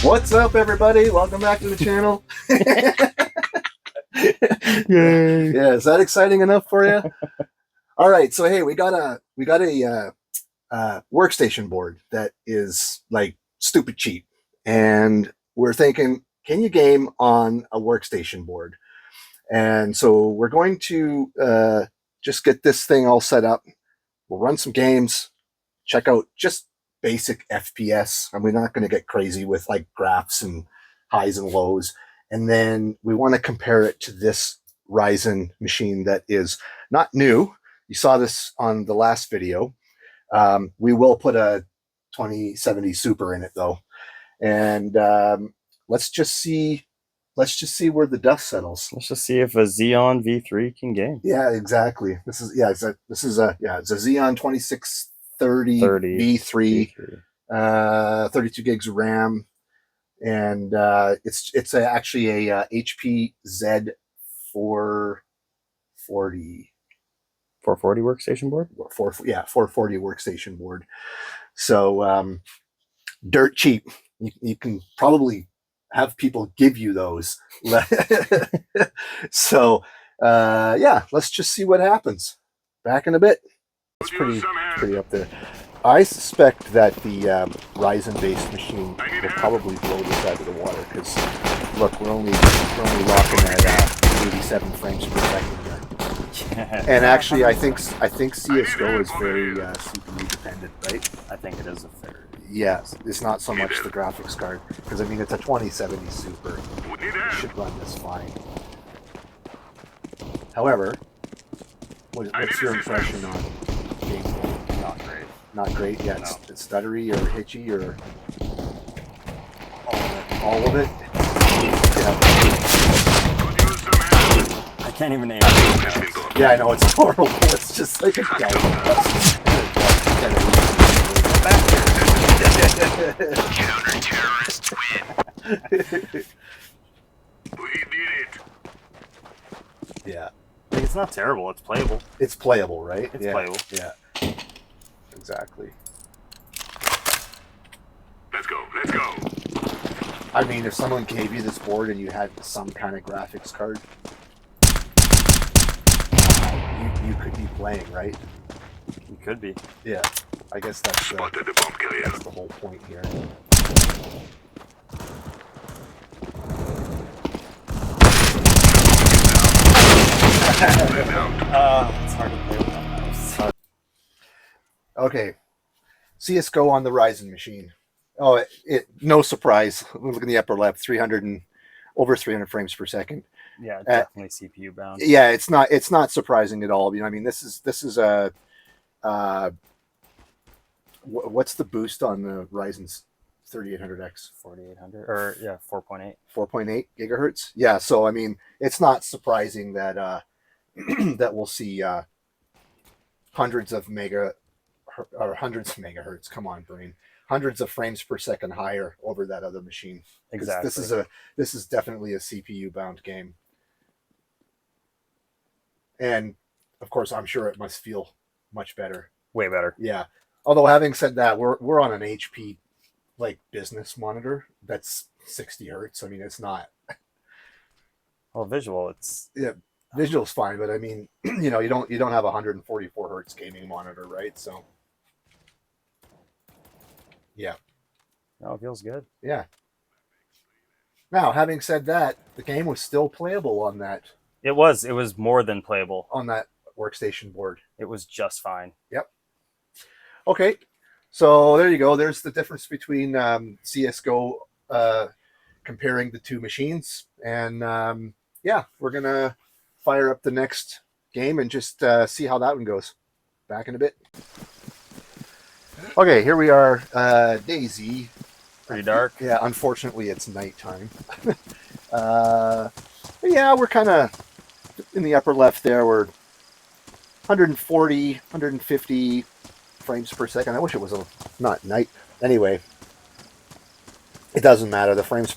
What's up, everybody? Welcome back to the channel. Yay. Yeah, is that exciting enough for you? All right, so hey, we got a workstation board that is like stupid cheap, and we're thinking, can you game on a workstation board? And so we're going to just get this thing all set up. We'll run some games, check out just basic FPS, and we're not going to get crazy with like graphs and highs and lows. And then we want to compare it to this Ryzen machine that is not new. You saw this on the last video. We will put a 2070 Super in it though, and let's just see where the dust settles. Let's just see if a Xeon V3 can game. Yeah, exactly. This is it's a Xeon 2630 V3, 32 gigs of RAM, and it's actually a HP Z440 440 workstation board. 440 workstation board. So dirt cheap. You can probably have people give you those. So yeah, let's just see what happens. Back in a bit. It's pretty up there. I suspect that the Ryzen-based machine will probably blow this out of the water because look, we're only rocking at 87 frames per second here. And actually, I think CS:GO is very CPU dependent, right? I think it is a third. Yes, it's not so much the graphics card because I mean it's a 2070 Super. It should run this fine. However, what's your impression on gameplay? Not great. Not great. Yeah, No. it's stuttery or hitchy or all of it. Yeah. I can't even name it. Yeah, I know it's horrible. It's just like a Counter-terrorists win. We did it. Yeah, I mean, it's not terrible. It's playable. it's playable, right? It's playable. Yeah, exactly. Let's go. Let's go. I mean, if someone gave you this board and you had some kind of graphics card, you could be playing, right? You could be. Yeah, I guess that's Spotted the bomb carrier. the whole point here. It's hard to play with that mouse. Okay, CS:GO on the Ryzen machine. Oh, no surprise. Look in the upper left, 300 and over 300 frames per second. Yeah, definitely CPU bound. Yeah, it's not surprising at all. You know, I mean, this is a what's the boost on the Ryzen's 3800X? 4800 or yeah, 4.8. 4.8 gigahertz. Yeah, so I mean, it's not surprising that that we'll see hundreds of megahertz. Come on, brain. Hundreds of frames per second higher over that other machine. Exactly. This is definitely a CPU bound game. And of course, I'm sure it must feel much better. Way better. Yeah. Although having said that, we're on an HP like business monitor that's 60 hertz. I mean, it's not. Well, visual, it's Visual's fine, but I mean, you know, you don't have a 144 hertz gaming monitor, right? So yeah. no, it feels good. Yeah. Now, having said that, the game was still playable on that It was more than playable. workstation board. It was just fine. Yep. Okay, so there you go. There's the difference between CS:GO comparing the two machines, and yeah, we're gonna fire up the next game and just see how that one goes. Back in a bit. Okay, here we are, Daisy. Pretty dark. Yeah, unfortunately, it's nighttime. Yeah, we're kind of in the upper left there. We're 140, 150 frames per second. I wish it was not night. Anyway, it doesn't matter. The frames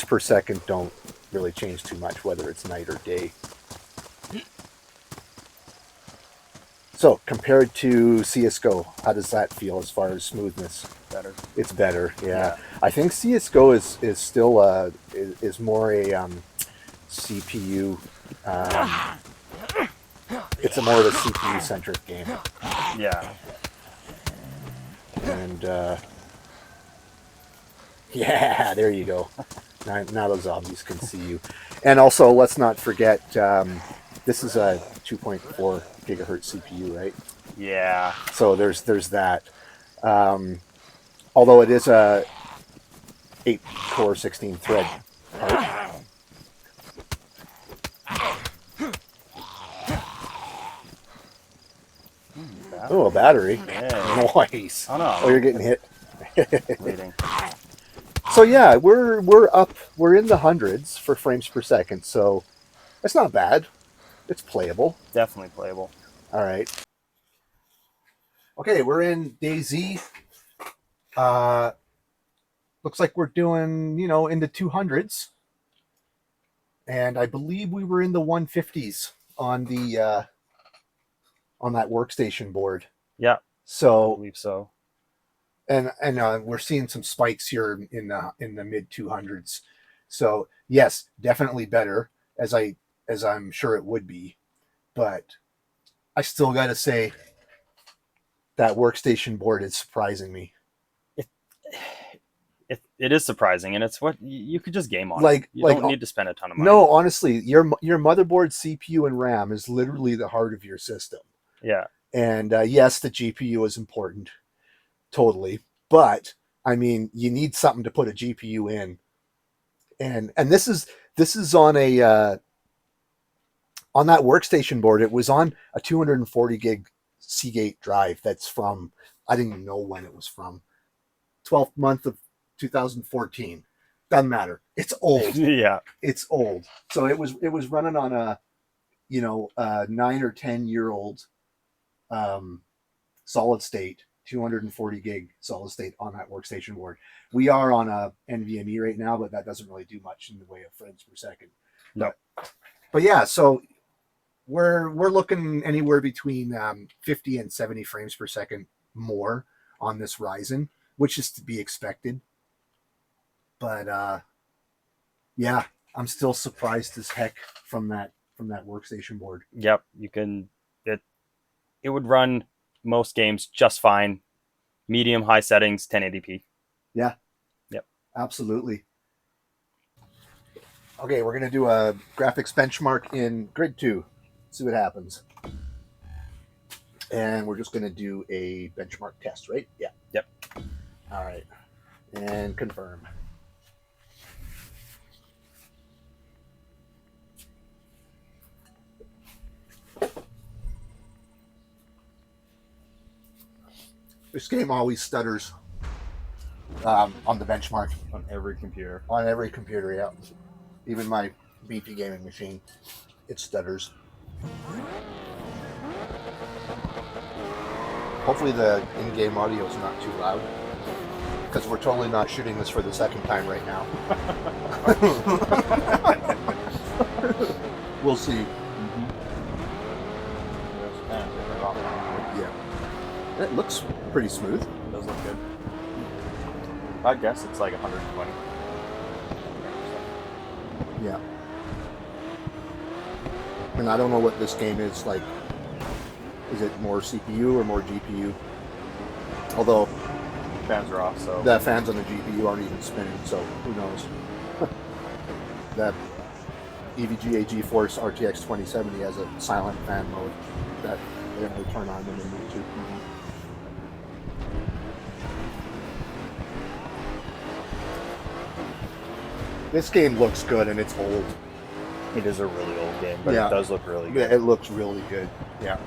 per second don't really change too much whether it's night or day. So compared to CS:GO, how does that feel as far as smoothness? better. It's better. Yeah. Yeah. I think CS:GO is still is more a CPU. It's a more of a CPU centric game. Yeah. And yeah, there you go. Now those zombies can see you. And also, let's not forget, this is a 2.4 gigahertz CPU, right? Yeah. So there's that. Although it is a 8-core 16-thread part. Oh, a battery. Yeah. Nice. Oh no. Oh, you're getting hit. Bleeding. So yeah, we're up. We're in the hundreds for frames per second. So it's not bad. It's playable. Definitely playable. All right. Okay, we're in day Z. Looks like we're doing, in the 200s. And I believe we were in the 150s on the on that workstation board. Yeah. I So believe so. and we're seeing some spikes here in the mid 200s. So yes, definitely better as I'm sure it would be, but I still got to say that workstation board is surprising me. It is surprising, and it's what you could just game on. Like- You like, don't need to spend a ton of money. No, honestly, your motherboard, CPU, and RAM is literally the heart of your system. Yeah. And yes, the GPU is important, totally. But I mean, you need something to put a GPU in, and this is on a on that workstation board. It was on a 240 gig Seagate drive. That's from, I didn't even know when it was from. 12th month of 2014. Doesn't matter. It's old. Yeah. It's old. So it was running on a 9 or 10-year-old solid state 240 gig solid state on that workstation board. We are on a NVMe right now, but that doesn't really do much in the way of frames per second. No. But yeah, so we're looking anywhere between 50 and 70 frames per second more on this Ryzen, which is to be expected. But yeah, I'm still surprised as heck from that workstation board. Yep. You can. It would run most games just fine. Medium, high settings, 1080p. Yeah. Yep. Absolutely. Okay, we're gonna do a graphics benchmark in Grid 2. See what happens. And we're just gonna do a benchmark test, right? Yeah. Yep. All right. And confirm. This game always stutters on the benchmark. On every computer. On every computer, yeah. Even my BP gaming machine, it stutters. Hopefully the in-game audio is not too loud, because we're totally not shooting this for the second time right now. We'll see. Yeah. It looks pretty smooth. It does look good. I guess it's like 120. Yeah. And I don't know what this game is like. Is it more CPU or more GPU? Although Fans are off, so. the fans on the GPU aren't even spinning, so who knows? That EVGA GeForce RTX 2070 has a silent fan mode that they only turn on when they need to. This game looks good and it's old. It is a really old game, but Yeah. it does look really Yeah, good. it looks really good. Yeah.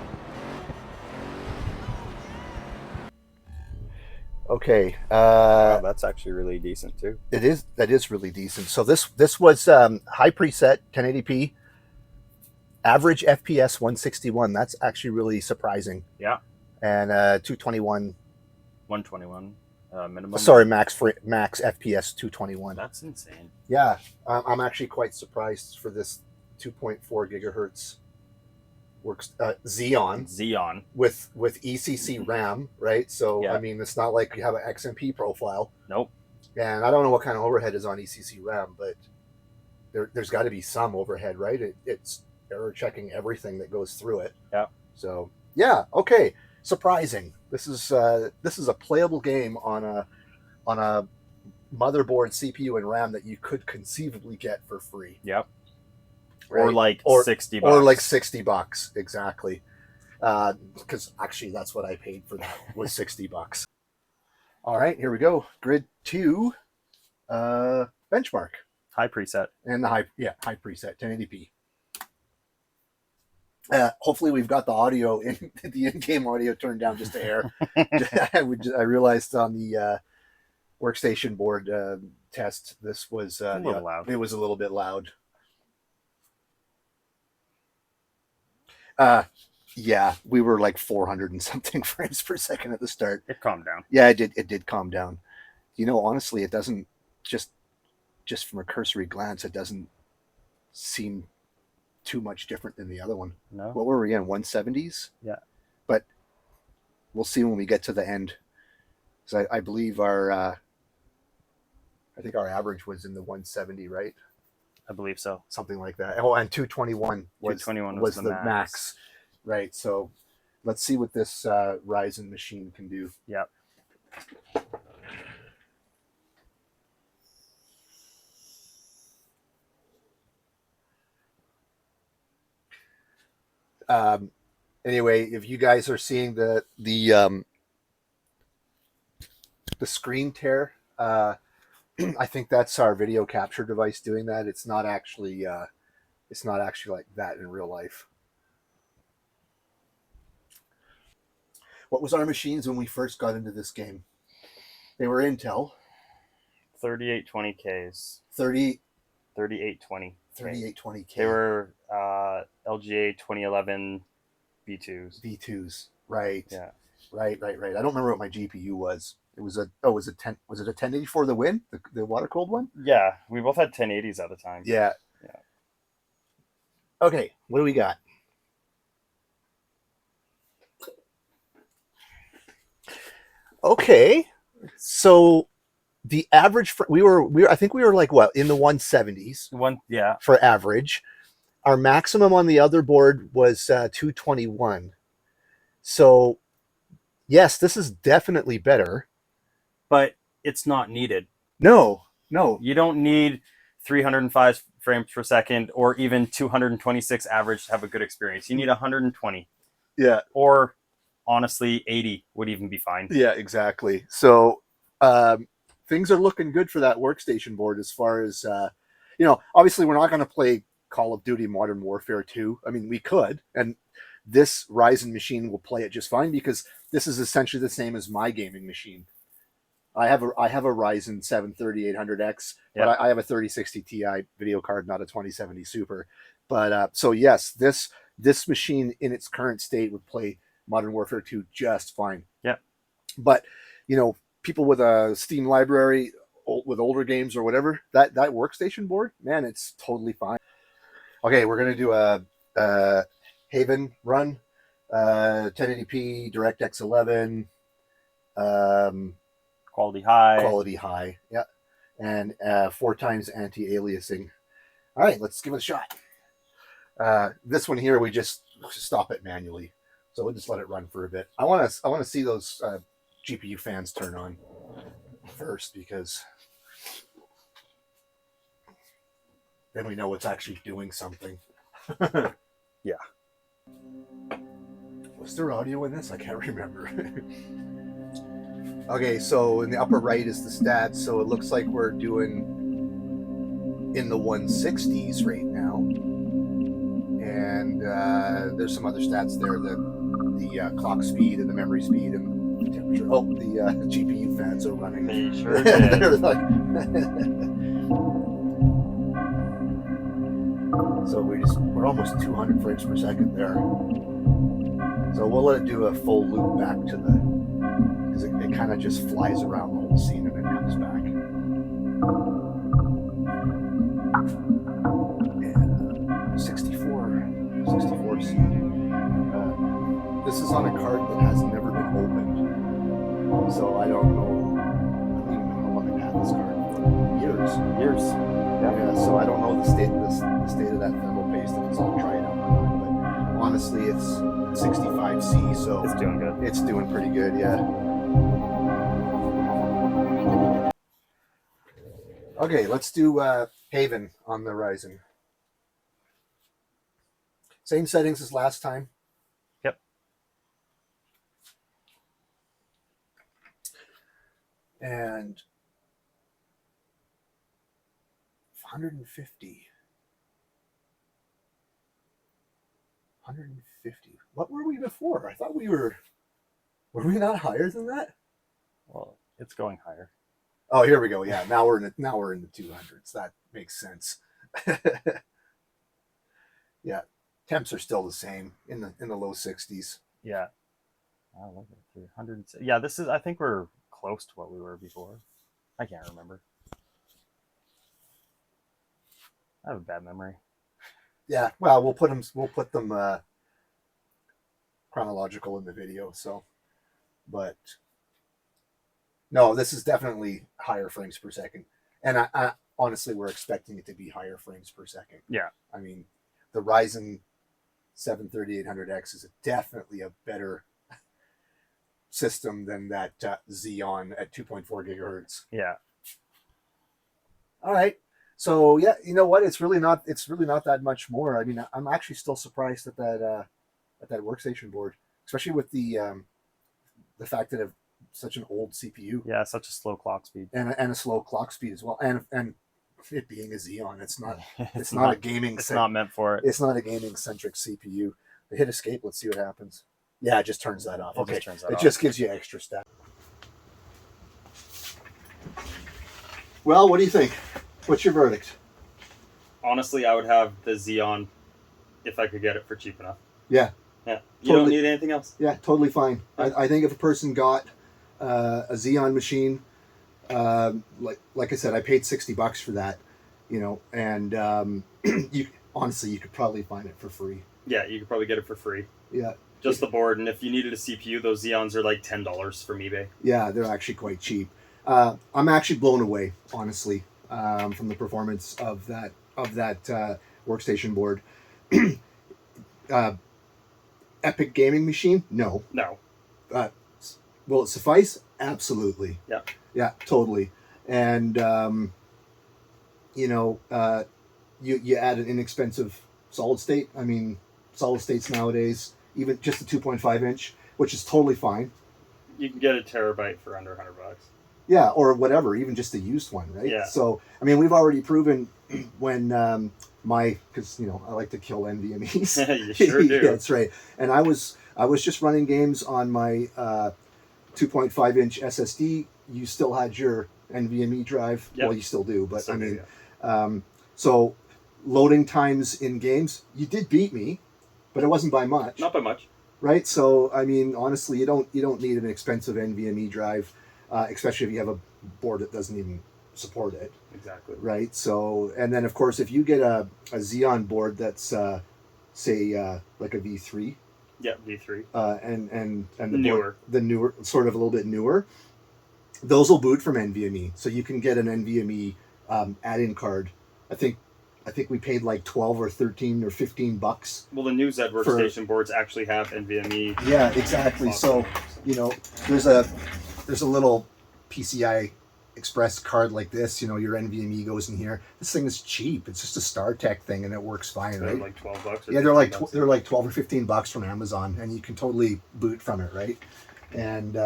Okay. Wow, that's actually really decent too. That is really decent. So this was high preset 1080p, average FPS 161. That's actually really surprising. Yeah. And 221. 121 minimum. Sorry, max FPS 221. That's insane. Yeah, I'm actually quite surprised for this 2.4 gigahertz Xeon. with ECC Ram, right? So Yeah. I mean, it's not like you have an XMP profile. Nope. And I don't know what kind of overhead is on ECC Ram, but there's got to be some overhead, right? It's error checking everything that goes through it. Yeah. So yeah, okay. Surprising. This is a playable game on a motherboard, CPU, and RAM that you could conceivably get for free. Yep. Right? Or like Or- $60. Or like $60, exactly. Because actually, that's what I paid for that was $60. All right, here we go. Grid 2, benchmark, High preset. and the high preset 1080p. Hopefully, we've got the audio in the in-game audio turned down just a hair. I realized on the workstation board test this was A little loud. It was a little bit loud. Yeah, we were like 400 and something frames per second at the start. It calmed down. Yeah, it did calm down. You know, honestly, it doesn't just from a cursory glance, it doesn't seem too much different than the other one. No. What were we in 170s? Yeah. But we'll see when we get to the end. So I believe I think our average was in the 170, right? I believe so. Something like that. Oh, and 221 was the the max. Right. So let's see what this Ryzen machine can do. Yep. Anyway, if you guys are seeing the screen tear, I think that's our video capture device doing that. It's not actually like that in real life. What was our machines when we first got into this game? They were Intel 3820Ks. 3820K. 3820K. They were LGA 2011 V2s. V2s, right? Yeah. Right. I don't remember what my GPU was. It was a 1084 the Win, the water cooled one? Yeah, we both had 1080s at the time. Yeah. Okay, what do we got? Okay, so the average I think we were like what, in the 170s for average. Our maximum on the other board was 221. So yes, this is definitely better, but it's not needed. No, you don't need 305 frames per second or even 226 average to have a good experience. You need 120. Yeah, or honestly 80 would even be fine. Yeah, exactly. So things are looking good for that workstation board as far as obviously we're not going to play Call of Duty Modern Warfare 2. I mean, we could, and this Ryzen machine will play it just fine because this is essentially the same as my gaming machine. I have a Ryzen 7 3800X, but I have a 3060 Ti video card, not a 2070 Super. But so yes, this machine in its current state would play Modern Warfare 2 just fine. Yeah. But people with a Steam library with older games or whatever, that workstation board, man, it's totally fine. Okay, we're gonna do a Haven run, 1080p, DirectX 11, quality high, yeah, and 4 times anti-aliasing. All right, let's give it a shot. This one here, we just stop it manually, so we'll just let it run for a bit. I want to see those GPU fans turn on first, because then we know it's actually doing something. Yeah. Was there audio in this? I can't remember. Okay, so in the upper right is the stats. So it looks like we're doing in the 160s right now. And there's some other stats there, the clock speed and the memory speed and the temperature. Oh, the GPU fans are running. They sure did. They're like so we're almost 200 frames per second there. So we'll let it do a full loop back to because it kind of just flies around the whole scene and then comes back. And 64 C. this is on a card that has never been opened. So I don't know. I don't even know how long I've had this card for. Years. Years. Yeah. So I don't know the state of that thermal paste, if it's all dried out or not. But honestly, it's 65C, so It's doing good. it's doing pretty good. Yeah. Okay, let's do Haven on the Ryzen. Same settings as last time. Yep. And 150. 150. What were we before? I thought we were we not higher than that? Well, it's going higher. Oh, here we go. Yeah, now we're in the 200s. That makes sense. Yeah, temps are still the same in the low 60s. Yeah. Oh, look at 300. Yeah, this is. I think we're close to what we were before. I can't remember. I have a bad memory. Yeah, well, we'll put them chronological in the video. So, but no, this is definitely higher frames per second, and I honestly we're expecting it to be higher frames per second. Yeah, I mean, the Ryzen 7 3800X is definitely a better system than that Xeon at 2.4 gigahertz. yeah. All right. So yeah, you know what? It's really not that much more. I mean, I'm actually still surprised at that workstation board, especially with the fact that it's such an old CPU. Yeah, such a slow clock speed. And a slow clock speed as well. And it being a Xeon, it's not a gaming. It's not meant for it. It's not a gaming centric CPU. I hit escape. Let's see what happens. Yeah, it just turns that off. Okay, it just gives you extra stat. Well, what do you think? What's your verdict? Honestly, I would have the Xeon if I could get it for cheap enough. Yeah. Yeah. You don't need anything else. Yeah, totally fine. I think if a person got a Xeon machine, like I said, I paid $60 for that, and you could probably find it for free. Yeah, you could probably get it for free. Yeah. Just the board, and if you needed a CPU, those Xeons are like $10 from eBay. Yeah, they're actually quite cheap. I'm actually blown away, honestly, from the performance of that workstation board. Epic gaming machine? No. Will it suffice? Absolutely. Yeah. Yeah, totally. And you add an inexpensive solid state. I mean, solid states nowadays, even just a 2.5 inch, which is totally fine. You can get a terabyte for under $100. Yeah, or whatever, even just a used one, right? Yeah. So, I mean, we've already proven when because I like to kill NVMe's. You sure do. Yeah, that's right. And I was just running games on my 2.5 inch SSD. You still had your NVMe drive. Yep. Well, you still do, but Still I do, mean, yeah. So loading times in games, you did beat me, but it wasn't by much. Not by much. Right. So, I mean, honestly, you don't need an expensive NVMe drive. Especially if you have a board that doesn't even support it. Exactly. Right. So, and then of course, if you get a Xeon board that's say like a V3. Yeah, V3. And the newer. The newer, sort of a little bit newer. Those will boot from NVMe, so you can get an NVMe add-in card. I think we paid like $12 or $13 or $15. Well, the new Z workstation boards actually have NVMe. Yeah, exactly. So there's a little PCI Express card like this. Your NVMe goes in here. This thing is cheap. It's just a StarTech thing, and it works fine, right? Like $12. Yeah, they're like $12 or $15 from Amazon, and you can totally boot from it, right? And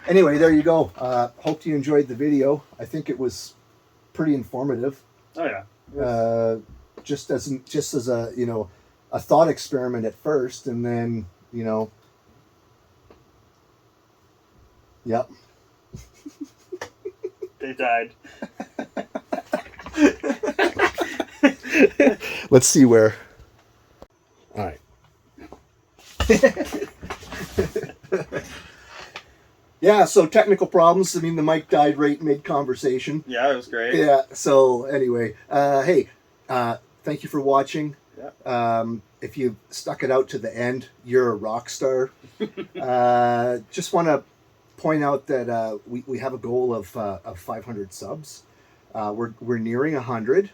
anyway, there you go. Hope you enjoyed the video. I think it was pretty informative. Oh yeah. Just as a a thought experiment at first, and then Yep. They died. Let's see where. All right. Yeah, so technical problems. I mean, the mic died right mid-conversation. Yeah, it was great. Yeah, so anyway, hey, thank you for watching. Yeah. if you stuck it out to the end, you're a rock star. Just want to point out that we have a goal of 500 subs. We're nearing 100,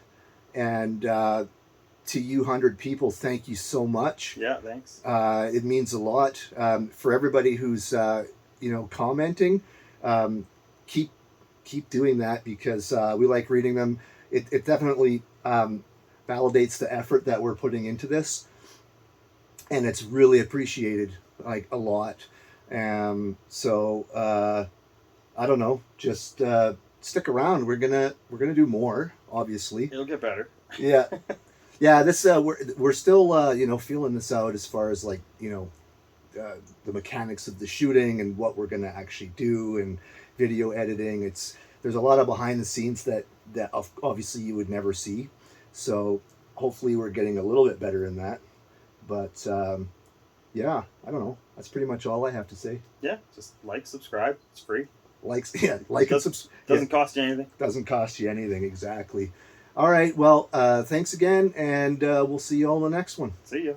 and to you 100 people, thank you so much. Yeah, thanks. It means a lot for everybody who's commenting. Keep doing that, because we like reading them. It definitely validates the effort that we're putting into this, and it's really appreciated, like, a lot. So I don't know, just stick around. We're gonna do more, obviously. It'll get better. Yeah. Yeah, this we're still feeling this out as far as, like, the mechanics of the shooting and what we're gonna actually do, and video editing. There's a lot of behind the scenes that obviously you would never see. So hopefully we're getting a little bit better in that. But yeah, I don't know. That's pretty much all I have to say. Yeah, just like, subscribe. It's free. Like Doesn't cost you anything. Doesn't cost you anything, exactly. All right, well, thanks again, and we'll see you all in the next one. See ya.